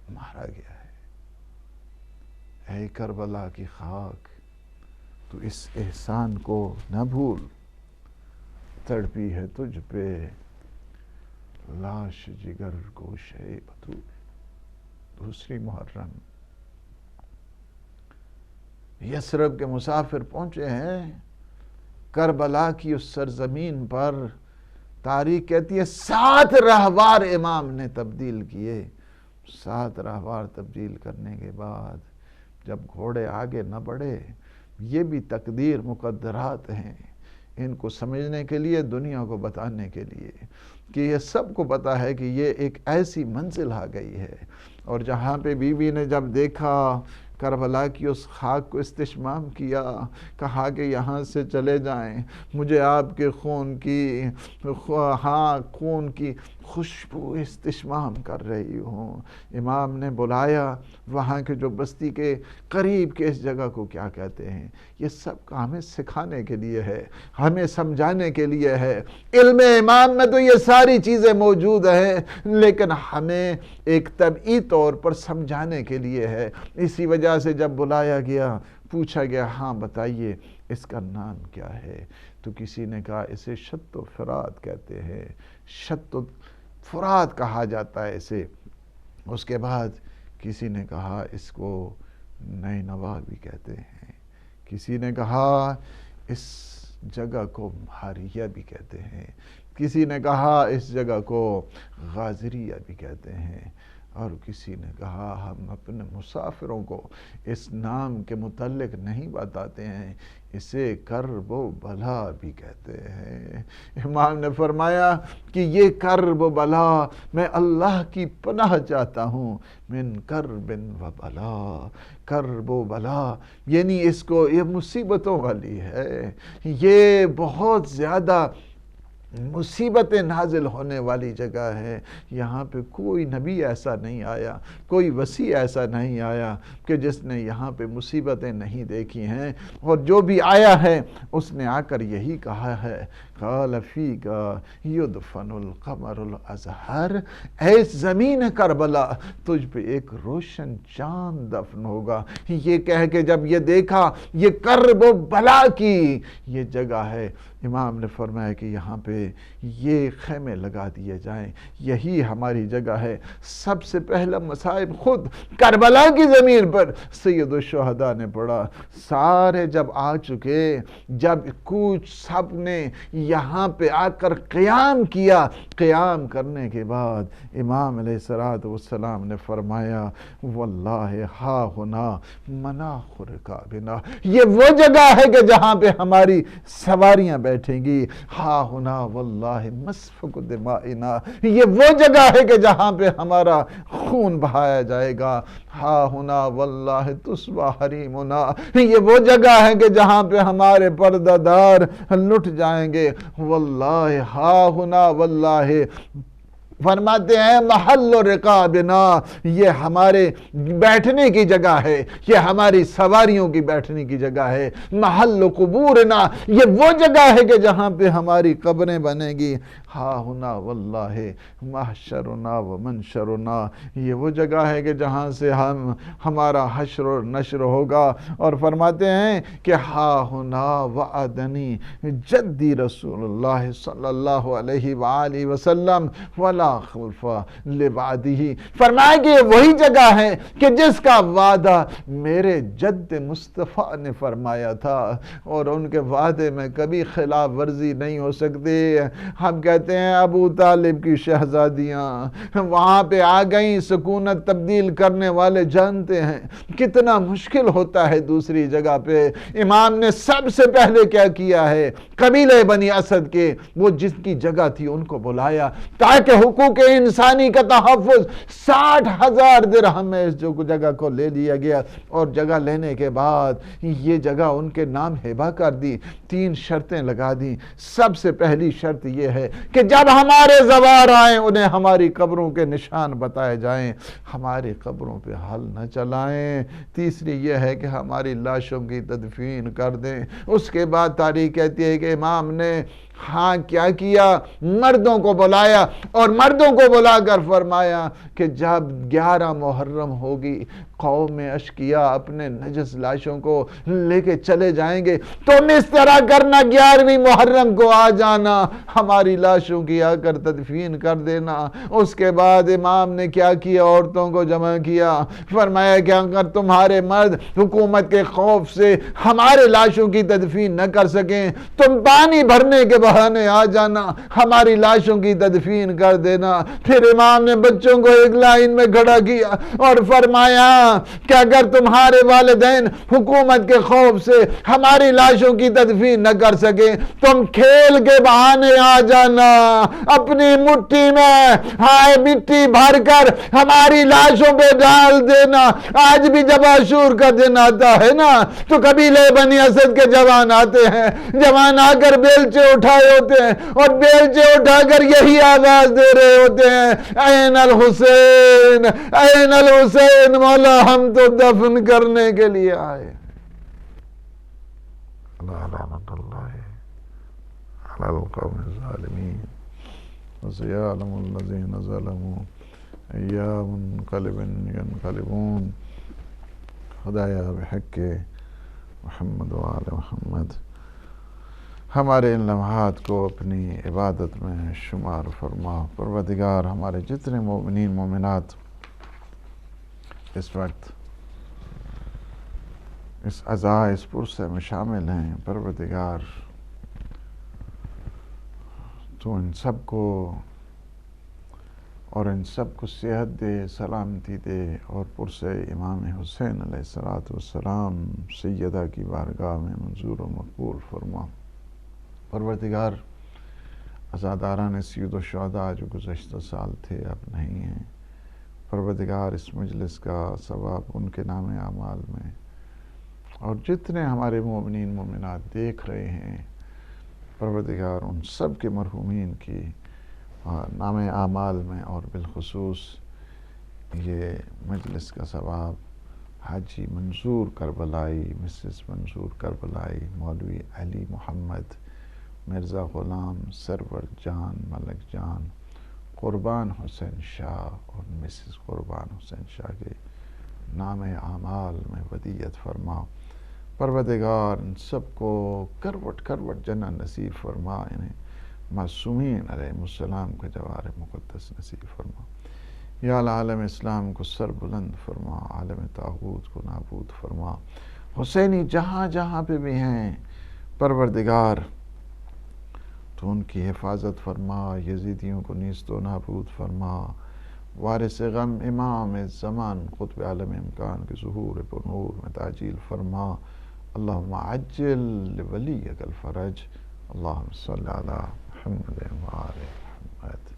مارا گیا ہے۔ اے کربلا کی خاک، تو اس احسان کو نہ بھول، تڑپی ہے تجھ پہ لاش جگر گوشے بطول۔ دوسری محرم، یثرب کے مسافر پہنچے ہیں کربلا کی اس سرزمین پر، تاریخ کہتی ہے 7 رہوار امام نے تبدیل کیے۔ 7 رہوار تبدیل کرنے کے بعد جب گھوڑے آگے نہ بڑھے، یہ بھی تقدیر مقدرات ہیں، ان کو سمجھنے کے لیے، دنیا کو بتانے کے لیے کہ یہ سب کو پتا ہے کہ یہ ایک ایسی منزل آ گئی ہے۔ اور جہاں پہ بی بی نے جب دیکھا کربلا کی اس خاک کو استشمام کیا، کہا کہ یہاں سے چلے جائیں، مجھے آپ کے خون کی خوشبو استشمام کر رہی ہوں۔ امام نے بلایا وہاں کے جو بستی کے قریب کے اس جگہ کو کیا کہتے ہیں، یہ سب کا ہمیں سکھانے کے لیے ہے، ہمیں سمجھانے کے لیے ہے۔ علم امام میں تو یہ ساری چیزیں موجود ہیں، لیکن ہمیں ایک طبعی طور پر سمجھانے کے لیے ہے۔ اسی وجہ سے جب بلایا گیا، پوچھا گیا ہاں بتائیے اس کا نام کیا ہے، تو کسی نے کہا اسے شط و فرات کہتے ہیں، شط و فرات کہا جاتا ہے اسے۔ اس کے بعد کسی نے کہا اس کو نینوا بھی کہتے ہیں، کسی نے کہا اس جگہ کو مہاریہ بھی کہتے ہیں، کسی نے کہا اس جگہ کو غازریہ بھی کہتے ہیں، اور کسی نے کہا ہم اپنے مسافروں کو اس نام کے متعلق نہیں بتاتے ہیں، اسے کرب و بلا بھی کہتے ہیں۔ امام نے فرمایا کہ یہ کرب و بلا میں اللہ کی پناہ چاہتا ہوں، من کرب و بلا، کرب و بلا یعنی اس کو یہ مصیبتوں والی ہے، یہ بہت زیادہ مصیبتیں نازل ہونے والی جگہ ہے۔ یہاں پہ کوئی نبی ایسا نہیں آیا، کوئی وسیع ایسا نہیں آیا کہ جس نے یہاں پہ مصیبتیں نہیں دیکھی ہیں، اور جو بھی آیا ہے اس نے آ کر یہی کہا ہے، قال فیک یدفن القمر الازہر، اے زمین کربلا تجھ پہ ایک روشن چاند دفن ہوگا۔ یہ کہہ کے جب یہ دیکھا یہ کرب و بلا کی یہ جگہ ہے، امام نے فرمایا کہ یہاں پہ یہ خیمے لگا دیے جائیں، یہی ہماری جگہ ہے۔ سب سے پہلا مصائب خود کربلا کی زمین پر سید الشہداء نے پڑھا۔ سارے جب آ چکے، جب کچھ سب نے یہاں پہ آ کر قیام کیا، قیام کرنے کے بعد امام علیہ السلام نے فرمایا واللہ ہا ہنا مناخ رکابنا، یہ وہ جگہ ہے کہ جہاں پہ ہماری سواریاں بیٹھیں گی، ہا ہنا واللہ مسفک دمائنا، یہ وہ جگہ ہے کہ جہاں پہ ہمارا خون بہایا جائے گا، ہا ہنا واللہ تسوی حریمنا، یہ وہ جگہ ہے کہ جہاں پہ ہمارے پردہ دار لٹ جائیں گے، واللہ ہا ہنا واللہ فرماتے ہیں محل رکابنا، یہ ہمارے بیٹھنے کی جگہ ہے، یہ ہماری سواریوں کی بیٹھنے کی جگہ ہے، محل قبورنا، یہ وہ جگہ ہے کہ جہاں پہ ہماری قبریں بنے گی، ہا ہنا واللہ محشرنا و منشرنا، یہ وہ جگہ ہے کہ جہاں سے ہمارا حشر و نشر ہوگا۔ اور فرماتے ہیں کہ ہا ہنا وعدنی جدی رسول اللہ صلی اللہ علیہ وآلہ وسلم ولا خلف لبعدہ، فرمایا کہ یہ وہی جگہ ہے کہ جس کا وعدہ میرے جد مصطفیٰ نے فرمایا تھا، اور ان کے وعدے میں کبھی خلاف ورزی نہیں ہو سکتی۔ ہم کہتے ہیں ابو طالب کی شہزادیاں وہاں پہ آ گئیں، سکونت تبدیل کرنے والے جانتے ہیں کتنا مشکل ہوتا ہے دوسری جگہ پہ۔ امام نے سب سے پہلے کیا کیا ہے، قبیلہ بنی اسد کے وہ جس کی جگہ تھی ان کو بلایا، تاکہ حقوق انسانی کا تحفظ 60,000 درہم میں اس جگہ کو لے لیا گیا، اور جگہ لینے کے بعد یہ جگہ ان کے نام ہبہ کر دی۔ 3 شرطیں لگا دی۔ سب سے پہلی شرط یہ ہے کہ جب ہمارے زوار آئیں انہیں ہماری قبروں کے نشان بتائے جائیں، ہماری قبروں پہ حل نہ چلائیں۔ تیسری یہ ہے کہ ہماری لاشوں کی تدفین کر دیں۔ اس کے بعد تاریخ کہتی ہے کہ امام نے کیا کیا، مردوں کو بلایا اور مردوں کو بلا کر فرمایا کہ جب 11 محرم ہوگی قوم اشقیا اپنے نجس لاشوں کو لے کے چلے جائیں گے، تم اس طرح کرنا 11ویں محرم کو آ جانا، ہماری لاشوں کی آ کر تدفین کر دینا۔ اس کے بعد امام نے کیا کیا، عورتوں کو جمع کیا، فرمایا کہ اگر تمہارے مرد حکومت کے خوف سے ہمارے لاشوں کی تدفین نہ کر سکیں، تم پانی بھرنے کے بہانے آ جانا، ہماری لاشوں کی تدفین کر دینا۔ پھر امام نے بچوں کو ایک لائن میں کھڑا کیا اور فرمایا کہ اگر تمہارے والدین حکومت کے خوف سے ہماری لاشوں کی تدفین نہ کر سکیں، تم کھیل کے بہانے آ جانا، اپنی مٹھی میں مٹی بھر کر ہماری لاشوں پہ ڈال دینا۔ آج بھی جب عاشور کا دن آتا ہے نا تو قبیلے بنی اسد کے جوان آتے ہیں، جوان آ کر بیلچے اٹھائے ہوتے ہیں اور بیلچے اٹھا کر یہی آواز دے رہے ہوتے ہیں، این الحسین، این الحسین، مولا ہم تو دفن کرنے کے لیے آئے۔ لعنت اللہ علی القوم الظالمین وسيعلم الذين ظلموا أيّ منقلب ينقلبون۔ خدایا بحق محمد و آل محمد ہمارے ان لمحات کو اپنی عبادت میں شمار فرما۔ پروردگار ہمارے جتنے مومنین مومنات اس وقت اس عزاء اس پرسے میں شامل ہیں، پروردگار تو ان سب کو اور ان سب کو صحت دے، سلامتی دے، اور پرسے امام حسین علیہ السلام سیدہ کی بارگاہ میں منظور و مقبول فرما۔ پروردگار عزاداران سید الشہداء جو گزشتہ سال تھے اب نہیں ہیں، پروردگار اس مجلس کا ثواب ان کے نام اعمال میں، اور جتنے ہمارے مومنین مومنات دیکھ رہے ہیں، پروردگار ان سب کے مرحومین کی نام اعمال میں، اور بالخصوص یہ مجلس کا ثواب حاجی منظور کربلائی، مسز منظور کربلائی، مولوی علی محمد، مرزا غلام، سرور جان، ملک جان، قربان حسین شاہ اور مسز قربان حسین شاہ کے نام اعمال میں ودیعت فرما۔ پروردگار ان سب کو کروٹ کروٹ جنت نصیب فرما، انہیں معصومین علیہ السلام کا جوار مقدس نصیب فرما۔ یا عالم اسلام کو سر بلند فرما، عالم طاغوت کو نابود فرما۔ حسینی جہاں جہاں پہ بھی ہیں پروردگار تو ان کی حفاظت فرما، یزیدیوں کو نیست و نابود فرما۔ وارث غم امام زمان قطب عالم امکان کے ظہور پر نور میں تعجیل فرما۔ اللہم عجل لولیک الفرج، اللہم صلی علی محمد و آل محمد۔